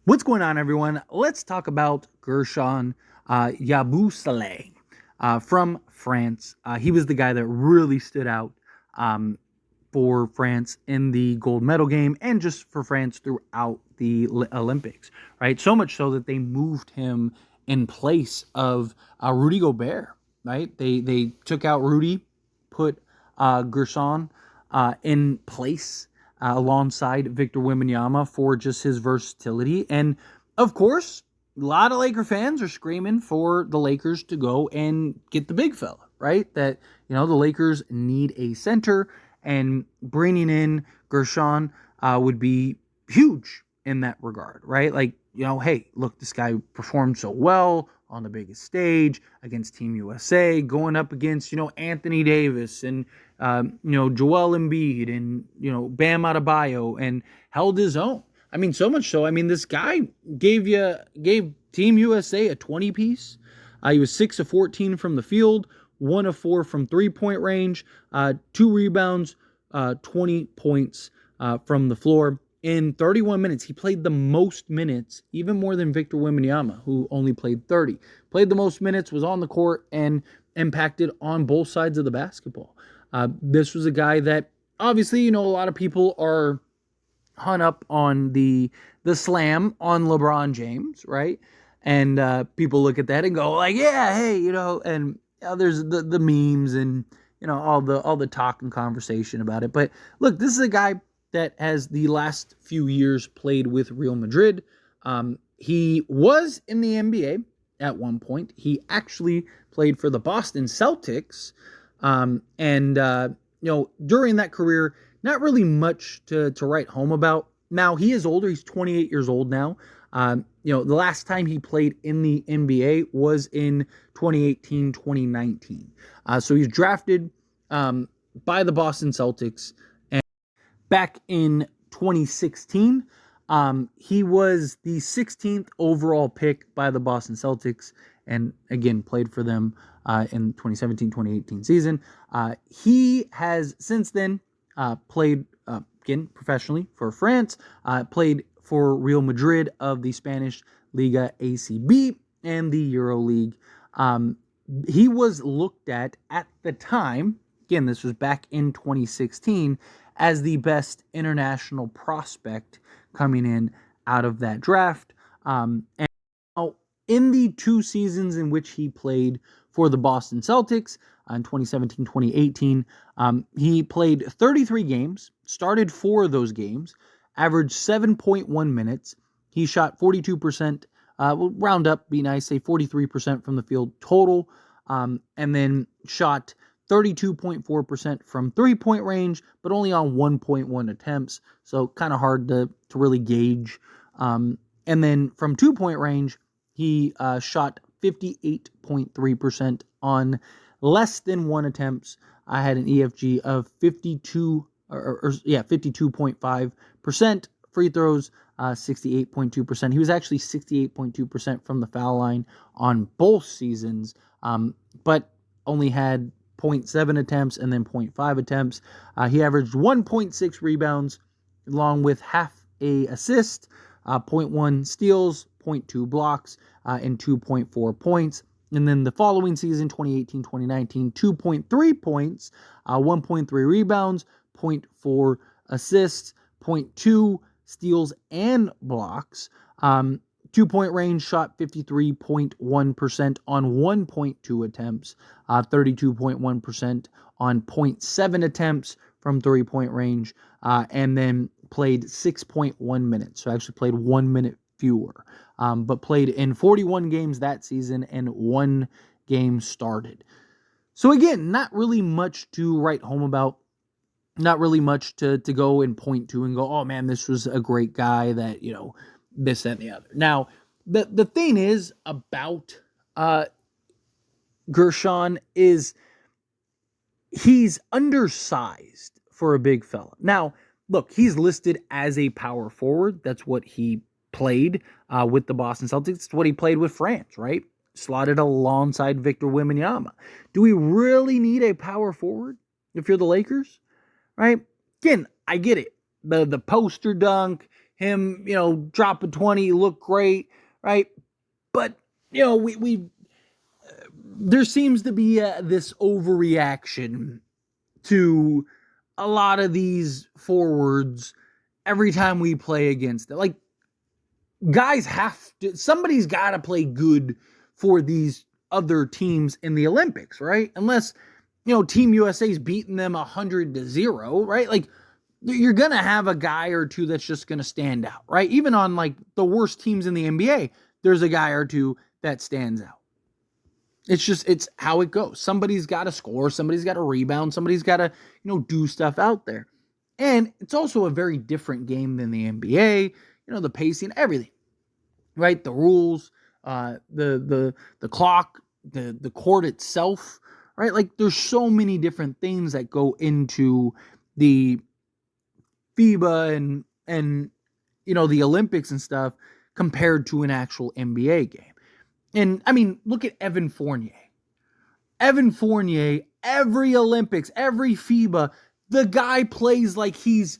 What's going on, everyone? Let's talk about Guerschon Yabusele from France. He was the guy that really stood out for France in the gold medal game and just for France throughout the Olympics, right? So much so that they moved him in place of Rudy Gobert, right? They took out Rudy, put Guerschon in place alongside Victor Wembanyama for just his versatility. And of course, a lot of Laker fans are screaming for the Lakers to go and get the big fella, right? That, the Lakers need a center, and bringing in Guerschon would be huge in that regard, right? Like, hey, look, this guy performed so well on the biggest stage against Team USA, going up against, Anthony Davis and, Joel Embiid and, Bam Adebayo, and held his own. I mean, so much so, this guy gave Team USA a 20-piece. He was 6 of 14 from the field, 1 of 4 from three-point range, 2 rebounds, 20 points from the floor. In 31 minutes, he played the most minutes, even more than Victor Wembanyama, who only played 30. Played the most minutes, was on the court, and impacted on both sides of the basketball. This was a guy that, obviously, a lot of people are hung up on the slam on LeBron James, right? And people look at that and go, like, yeah, hey, and there's the memes and, all the talk and conversation about it. But look, this is a guy that has the last few years played with Real Madrid. He was in the NBA at one point. He actually played for the Boston Celtics. During that career, not really much to write home about. Now, he is older. He's 28 years old now. The last time he played in the NBA was in 2018, 2019. So he was drafted by the Boston Celtics. Back in 2016, he was the 16th overall pick by the Boston Celtics, and again, played for them in 2017-2018 season. He has since then played, again, professionally for France, played for Real Madrid of the Spanish Liga ACB and the EuroLeague. He was looked at the time, again, this was back in 2016, as the best international prospect coming in out of that draft. And in the 2 seasons in which he played for the Boston Celtics, in 2017-2018, he played 33 games, started 4 of those games, averaged 7.1 minutes. He shot 42%, we'll round up, be nice, say 43% from the field total, and then shot 32.4% from three-point range, but only on 1.1 attempts, so kind of hard to really gauge. And then from two-point range, he shot 58.3% on less than 1 attempts. I had an EFG of 52.5%. Free throws, 68.2%. He was actually 68.2% from the foul line on both seasons, but only had 0.7 attempts and then 0.5 attempts. He averaged 1.6 rebounds along with half a assist, 0.1 steals, 0.2 blocks, and 2.4 points. And then the following season, 2018-2019, 2.3 points, 1.3 rebounds, 0.4 assists, 0.2 steals and blocks. 2-point range, shot 53.1% on 1.2 attempts, 32.1% on 0.7 attempts from 3-point range, and then played 6.1 minutes. So actually played 1 minute fewer, but played in 41 games that season and 1 game started. So again, not really much to write home about. Not really much to go and point to and go, oh man, this was a great guy that, this, that, and the other. Now, the thing is about Guerschon is he's undersized for a big fella. Now, look, he's listed as a power forward. That's what he played with the Boston Celtics. It's what he played with France, right? Slotted alongside Victor Wembanyama. Do we really need a power forward if you're the Lakers? Right? Again, I get it. The poster dunk, him, drop a 20, look great, right? But, we there seems to be this overreaction to a lot of these forwards every time we play against it. Like, guys somebody's got to play good for these other teams in the Olympics, right? Unless, Team USA's beating them 100-0, right? Like, you're going to have a guy or two that's just going to stand out, right? Even on like the worst teams in the NBA, there's a guy or two that stands out. It's how it goes. Somebody's got to score, somebody's got to rebound, somebody's got to, do stuff out there. And it's also a very different game than the NBA, the pacing, everything, right? The rules, the clock, the court itself, right? Like, there's so many different things that go into the FIBA and the Olympics and stuff compared to an actual NBA game. And I mean, look at Evan Fournier. Evan Fournier, every Olympics, every FIBA, the guy plays like he's,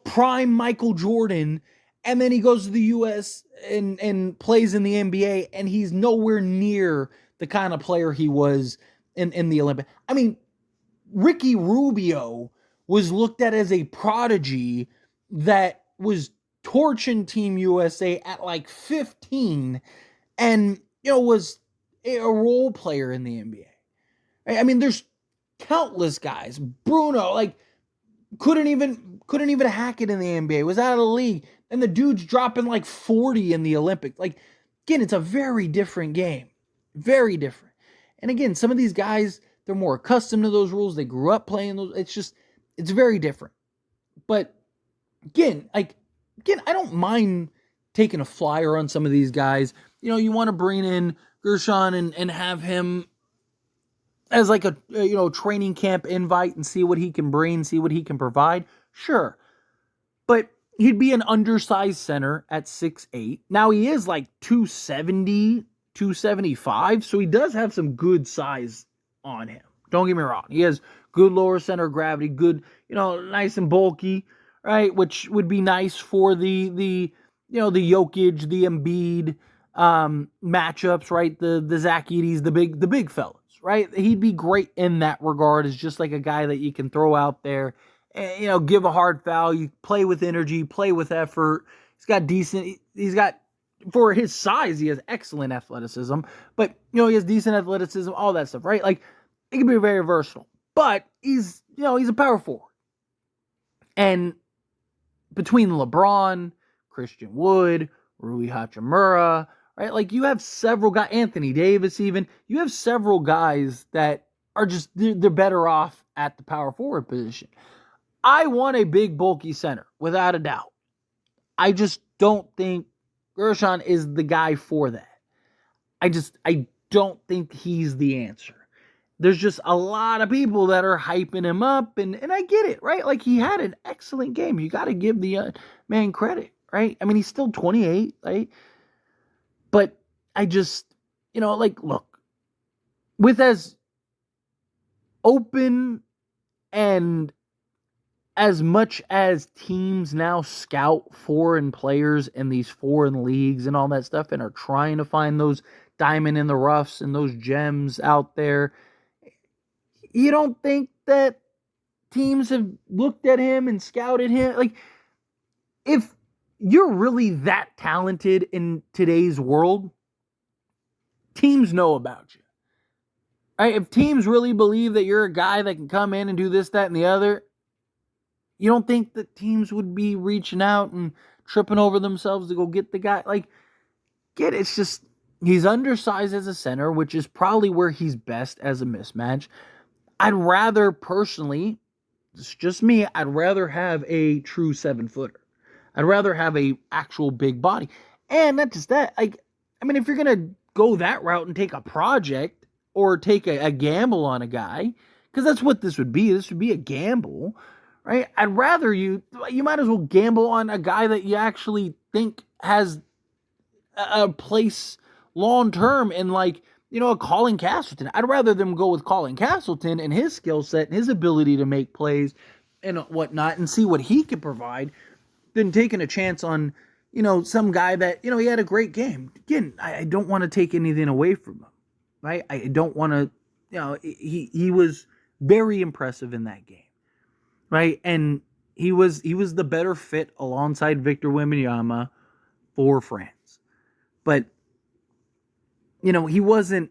prime Michael Jordan, and then he goes to the US and plays in the NBA, and he's nowhere near the kind of player he was in the Olympics. I mean, Ricky Rubio was looked at as a prodigy that was torching Team USA at like 15 and, was a role player in the NBA. I mean, there's countless guys. Bruno, like, couldn't even hack it in the NBA, was out of the league. And the dude's dropping like 40 in the Olympics. Like, again, it's a very different game. Very different. And again, some of these guys, they're more accustomed to those rules. They grew up playing those. It's very different. But again, I don't mind taking a flyer on some of these guys. You want to bring in Guerschon and have him as like a training camp invite and see what he can bring, see what he can provide. Sure. But he'd be an undersized center at 6'8". Now he is like 270, 275, so he does have some good size on him. Don't get me wrong. He has good lower center of gravity, good, nice and bulky, right? Which would be nice for the Jokic, the Embiid matchups, right? The Zach Edey's, the big fellas, right? He'd be great in that regard as just like a guy that you can throw out there and, give a hard foul. You play with energy, play with effort. He's got, for his size, he has excellent athleticism, but, he has decent athleticism, all that stuff, right? Like, it can be very versatile, but he's a power forward. And between LeBron, Christian Wood, Rui Hachimura, right? Like, you have several guys, Anthony Davis even, you have several guys that are just, they're better off at the power forward position. I want a big, bulky center, without a doubt. I just don't think Guerschon is the guy for that. I don't think he's the answer. There's just a lot of people that are hyping him up, and I get it, right? Like, he had an excellent game. You got to give the man credit, right? I mean, he's still 28, right? But I just, look, with as open and as much as teams now scout foreign players in these foreign leagues and all that stuff and are trying to find those diamond in the roughs and those gems out there, you don't think that teams have looked at him and scouted him? Like, if you're really that talented in today's world, teams know about you. Right? If teams really believe that you're a guy that can come in and do this, that, and the other, you don't think that teams would be reaching out and tripping over themselves to go get the guy? Like, it's just, he's undersized as a center, which is probably where he's best as a mismatch. I'd rather, personally, it's just me, I'd rather have a true 7-footer. I'd rather have a actual big body. And not just that, if you're going to go that route and take a project or take a gamble on a guy, because that's what this would be. This would be a gamble, right? I'd rather you might as well gamble on a guy that you actually think has a place long-term in, a Colin Castleton. I'd rather them go with Colin Castleton and his skill set and his ability to make plays and whatnot and see what he can provide than taking a chance on, some guy that, he had a great game. Again, I don't want to take anything away from him, right? I don't want to, he was very impressive in that game, right? And he was the better fit alongside Victor Wembanyama for France. But, he wasn't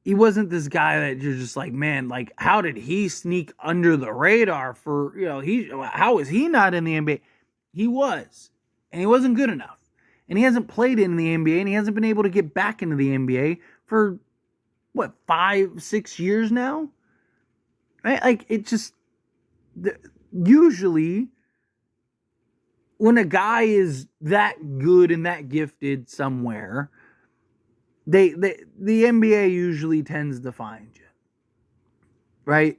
this guy that you're just like, man, like, how did he sneak under the radar for, how is he not in the NBA? He was, and he wasn't good enough. And he hasn't played in the NBA, and he hasn't been able to get back into the NBA for, 5-6 years now? Right? Like, it just, usually, when a guy is that good and that gifted somewhere, the NBA usually tends to find you, right?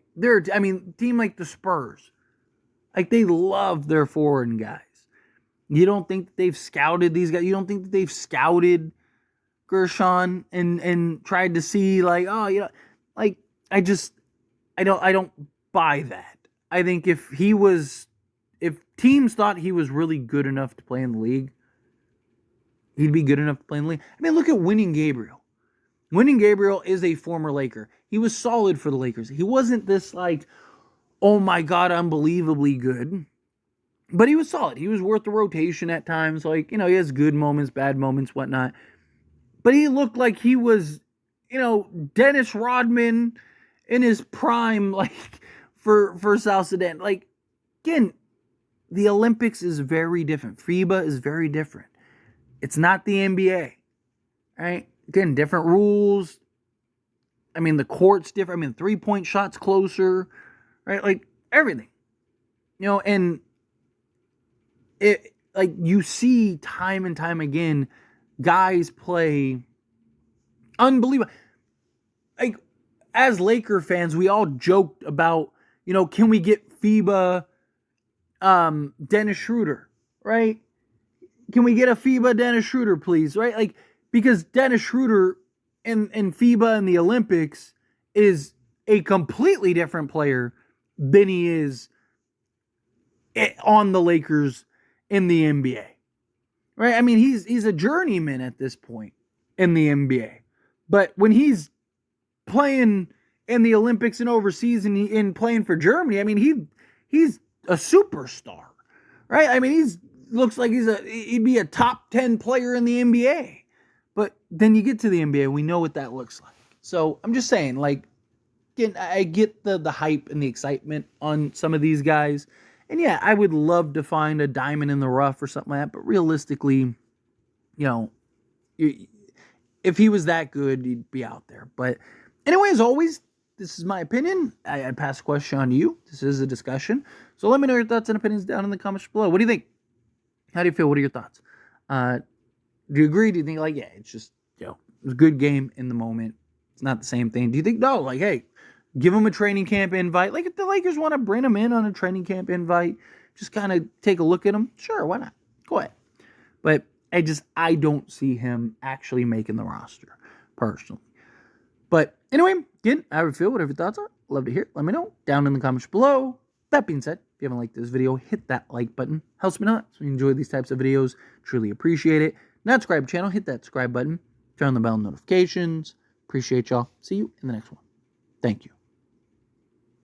Team like the Spurs, like, they love their foreign guys. You don't think that they've scouted these guys? You don't think that they've scouted Guerschon and tried to see, like, I don't buy that. I think if teams thought he was really good enough to play in the league, he'd be good enough to play in the league. I mean, look at Winning Gabriel. Winning Gabriel is a former Laker. He was solid for the Lakers. He wasn't this, like, oh my God, unbelievably good. But he was solid. He was worth the rotation at times. Like, he has good moments, bad moments, whatnot. But he looked like he was, Dennis Rodman in his prime, like, for South Sudan. Like, again, the Olympics is very different. FIBA is very different. It's not the NBA, right? Again, different rules. I mean, the court's different. I mean, 3-point shots closer, right? Like, everything, and it, like, you see time and time again, guys play unbelievable. Like, as Laker fans, we all joked about, can we get FIBA Dennis Schroeder, right? Can we get a FIBA Dennis Schroeder, please, right? Like, because Dennis Schroeder in FIBA and the Olympics is a completely different player than he is on the Lakers in the NBA, right? I mean, he's a journeyman at this point in the NBA, but when he's playing in the Olympics and overseas and playing for Germany, I mean, he's a superstar, right? I mean, looks like he'd be a top 10 player in the NBA, but then you get to the NBA, we know what that looks like. So I'm just saying, like, again, I get the hype and the excitement on some of these guys. And yeah, I would love to find a diamond in the rough or something like that. But realistically, if he was that good, he'd be out there. But anyway, as always, this is my opinion. I pass the question on to you. This is a discussion. So let me know your thoughts and opinions down in the comments below. What do you think? How do you feel? What are your thoughts? Do you agree? Do you think, like, yeah, it's just, it was a good game in the moment. It's not the same thing. Do you think, no, like, hey, give him a training camp invite? Like, if the Lakers want to bring him in on a training camp invite, just kind of take a look at him, sure, why not? Go ahead. But I don't see him actually making the roster, personally. But anyway, again, how do you feel? Whatever your thoughts are, love to hear it. Let me know down in the comments below. That being said, if you haven't liked this video, hit that like button. Helps me out. So you enjoy these types of videos. Truly appreciate it. Not subscribe to the channel, hit that subscribe button. Turn on the bell notifications. Appreciate y'all. See you in the next one. Thank you.